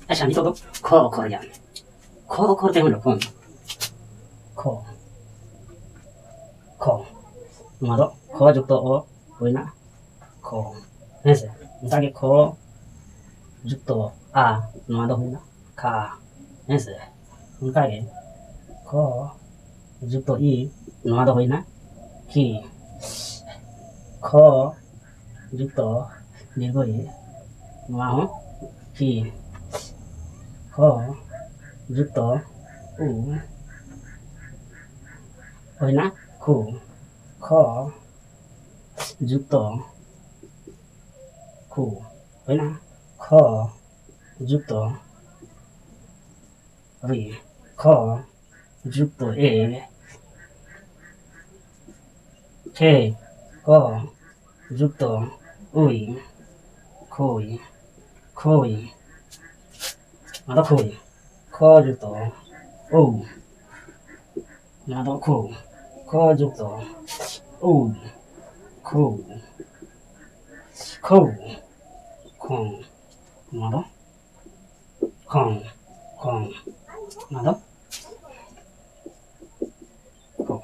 अच्छा nih tuh ko ya ko teh mana ko ko nado ko juga o wena ko nese misalnya ko juga a nado wena ka nese misalnya ko juga i nado wena ki ko juga nilgoi mau ki ko juga u wena ku ko juga ku wena ko juga ri ko juga ke ko juga ui koi koi nado koi ko juga u nado ko juga u ku ku kong nado kong kong nado kong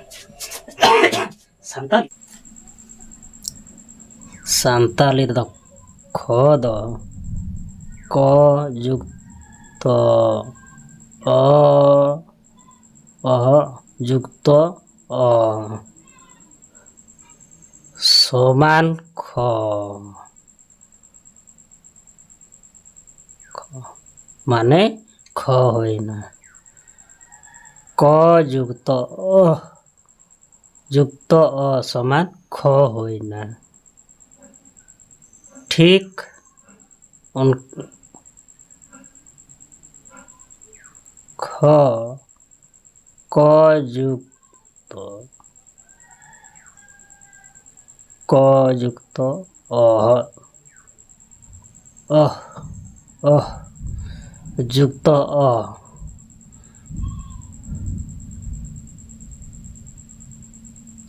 santai santai itu ko do ko juga যুক্ত অ সমান খ মানে খ হয় না ক যুক্ত অ সমান খ হয় না ঠিক খ ক যুক্ত যুক্ত অ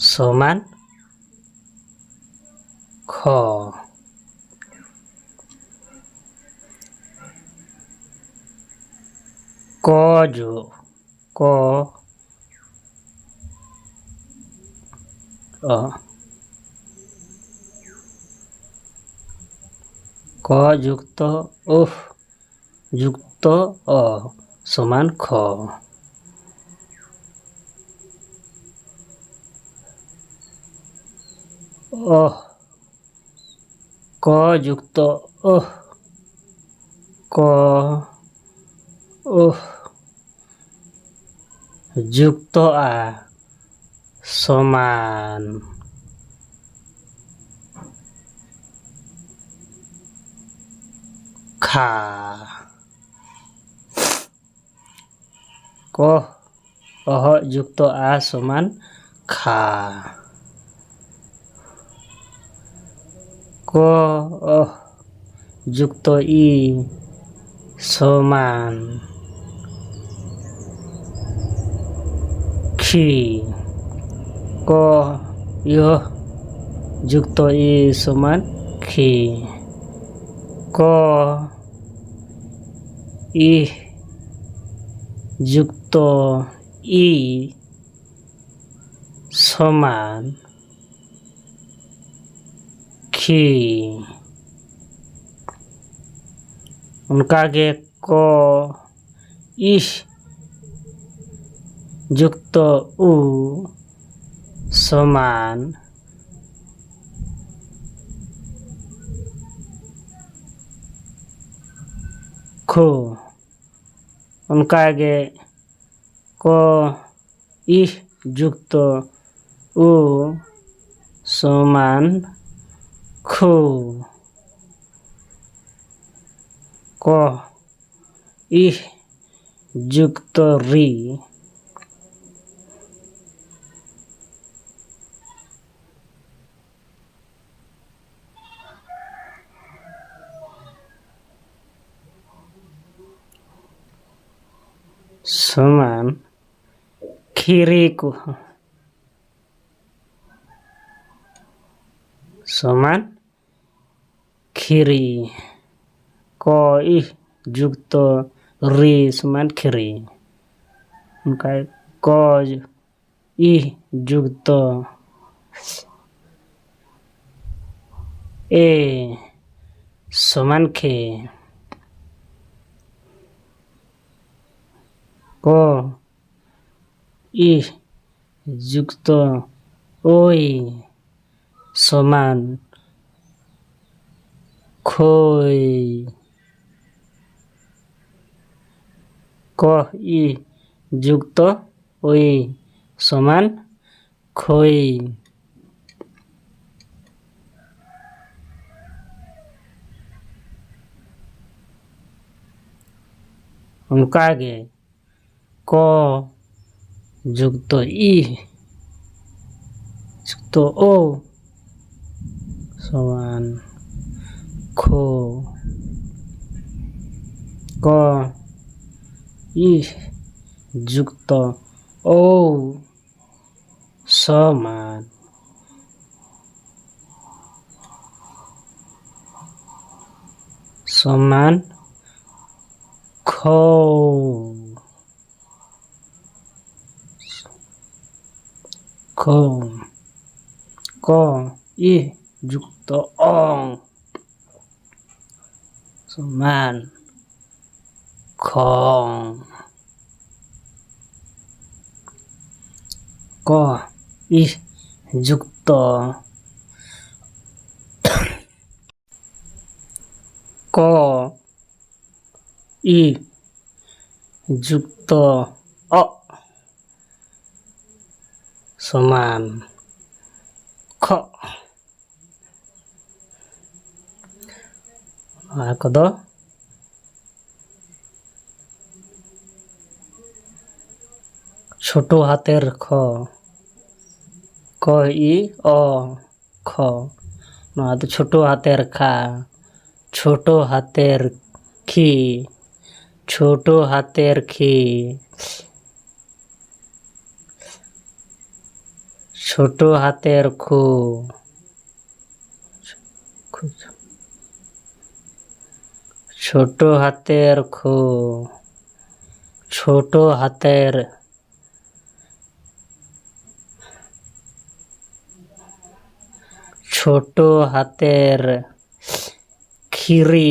সমান খ ক যুক্ত যুক্ত অ সমান খ ক যুক্ত ক যুক্ত আ সমান খা ক যুক্ত আ সমান খা ক যুক্ত ই সমান খি ক যুক্ত ই সমান খি ক ই যুক্ত ই সমান खी उनका के को इस युक्त उ समान खो उनका के को इस युक्त उ समान खो को इह युक्त री समान खीरी को समान खीरी को इह जुक्त री समान खिरी। उनका क ई जुक्त ए समान खे। क ई जुक्त ओई समान खोई। क ई जुक्त ओई समान खोई। उनका आगे क जुक्त ई जुक्त ओ समान खो। क ई जुक्त ओ समान खो। खो। क ई जुक्त औ समान खों। क ई जुक्त क ई जुक्त अ समान ख। कद छोटो हाथेर ख। क ई अ ख। छोटो हाथेर खा। छोटो हाथेर खी। छोटो हाथेर खी। छोटो हाथेर खू। छोटो हाथेर खू। छोटो हाथेर छोटो हाथेर खीरी।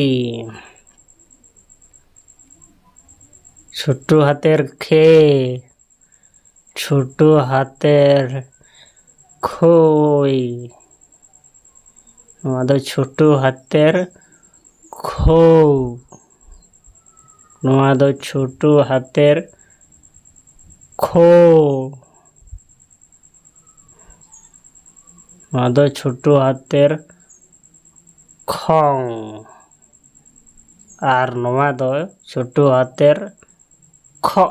छोटो हाथेर खे। छोटो हाथेर खोई। छोटो हाथेर खो। छोटो हाथेर खो। छोटो हाथेर खों। आर छोटो हाथेर ख।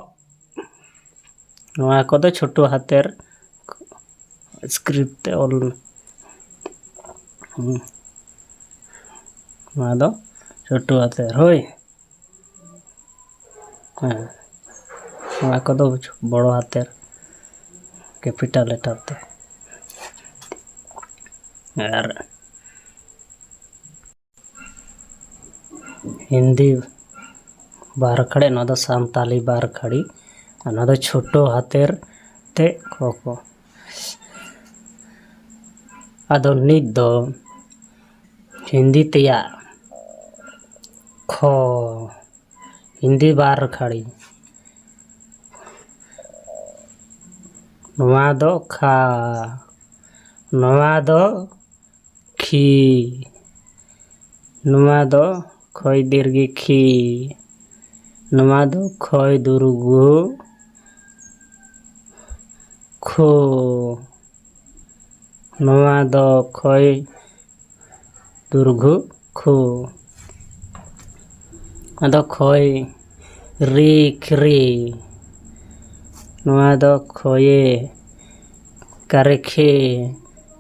कद छोटो हाथेर स्क्रिप्ट ऑल छोटो हाथेर होई। कद बड़ो हाथेर कैपिटल लेटर ते। यार हिंदी बारखड़ी सांताली बारखड़ी छोटो हाथेर ते खोको। अदो नित दो हिंदी तेया खो। हिंदी बारखड़ी नवा दो खा। नवा दो खी। नवा दो खोई दीर्घी खी। नवा दो खोई दुर्गु खो। नवा दो खोई दुर्गु खो। अदो खोई री खरी। नवा दो खोये करे खे।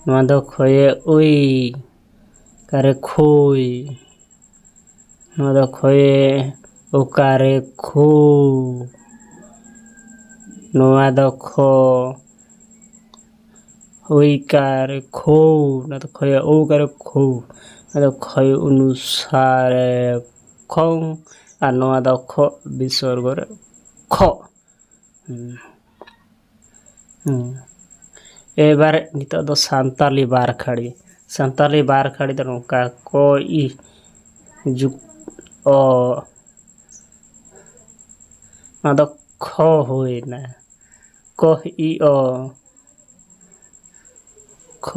नवा दो खोये उई करे खोई। नवा दो खोये उकारे खो। नवा दो खो उई करे खो। ना तो खोये ओ करे खो। ना तो खोये अनुसारे खों। আর নোয়া দাও খ বিসর্গ রে খ। এবারে নিতোग दो सानताली बार खड़ी तो नौका को ई जु ओ ना दो ख हुए ना क ई ओ ख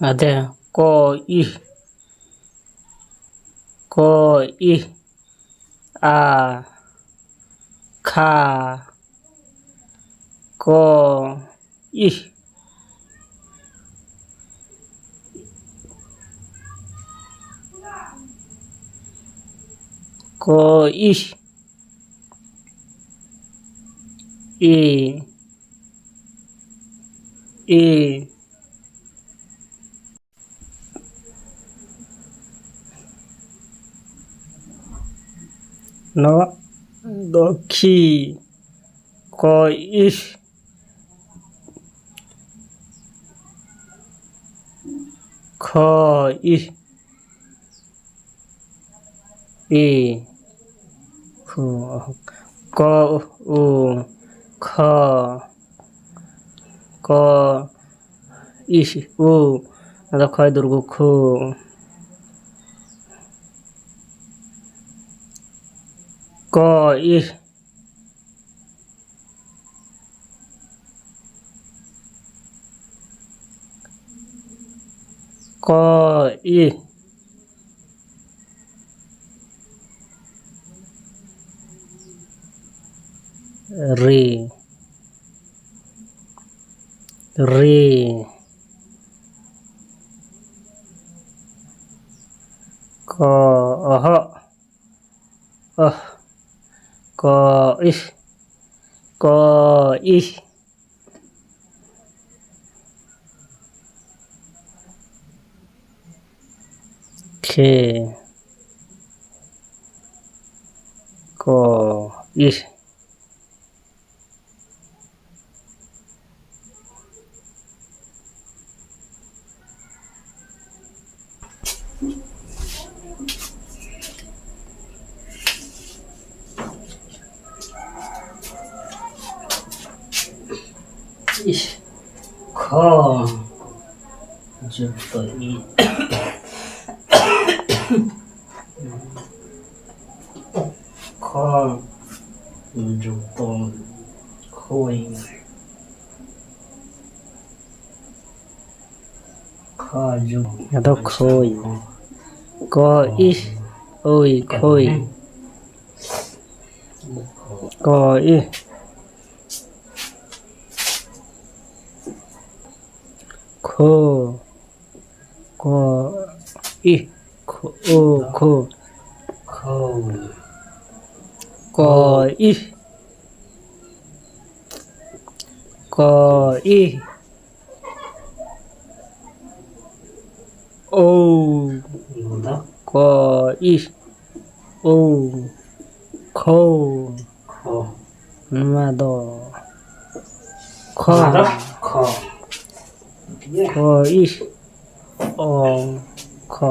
अदे को ई आ खा को ई को ई ई no doki ko ish ko ish e ko u kho ko ish u ada khoi durgu khu ko ish ko i ri ko ko ish ke ko ish ish kho जुतो E kho जुतो खोई kho ju तो खोई को इश ओई खोई को ई खो को ई खो ओ खो खो को ई ओ को ई ओ खो नुआ दो खो खो इश ओ खो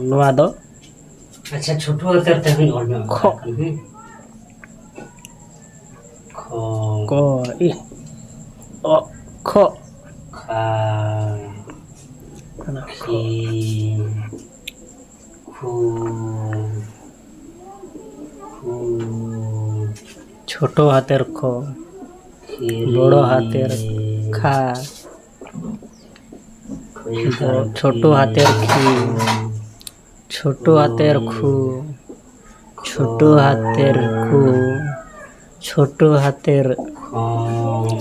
नुआ दो अच्छा छोटू करते हैं और में खो खो को ई ओ खो खा खी खू खू छोटो हाथेर खो बड़ो हाथेर खा छोटो हाथेर खी छोटो हाथेर खू छोटो हाथेर खू छोटो हाथेर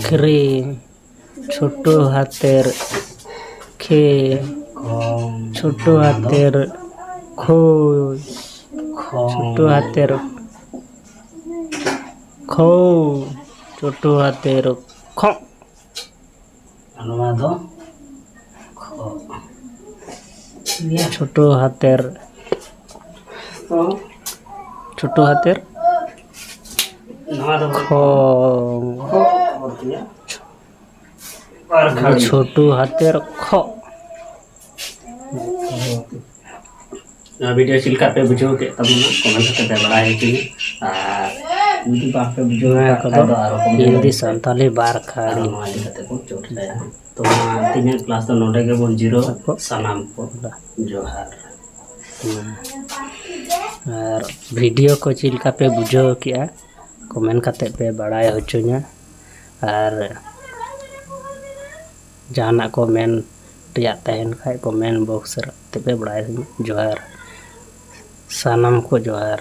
खरी छोटो हाथेर खे छोटो हाथेर खो छोटो हाथेर खो छोटो हाथेर खो अनुवाद खो छोटो हाथेर छोटो हाथेर अनुवाद खो और दिया और खड़ी छोटो हाथेर खो वीडियो चिल्का पे बुझाव के तबना कमेंट करते पे बड़ा है कि जुदी बाप पे बुझाव ᱱᱚᱣᱟ ᱠᱚᱫᱚ हिंदी सानताली बार खाड़ी ᱱᱚᱣᱟ ᱤᱫᱤ ᱠᱟᱛᱮ ᱵᱚᱱ ᱪᱚᱨᱪᱟᱭᱟ ᱛᱚ ᱛᱤᱦᱤᱧ ᱠᱞᱟᱥ ᱫᱚ ᱱᱚᱰᱮ ᱜᱮᱵᱚᱱ ᱡᱤᱨᱟᱹᱣ ᱥᱟᱱᱟᱢ ᱠᱚ ᱡᱚᱦᱟᱨ और वीडियो को चिल्का पे बुझाव किया कमेंट करते पे बड़ा होचुना और जहाना को मेन रिया तहन खाए कमेंट बॉक्स रे पे बड़ा जोहार सानम को जोहार।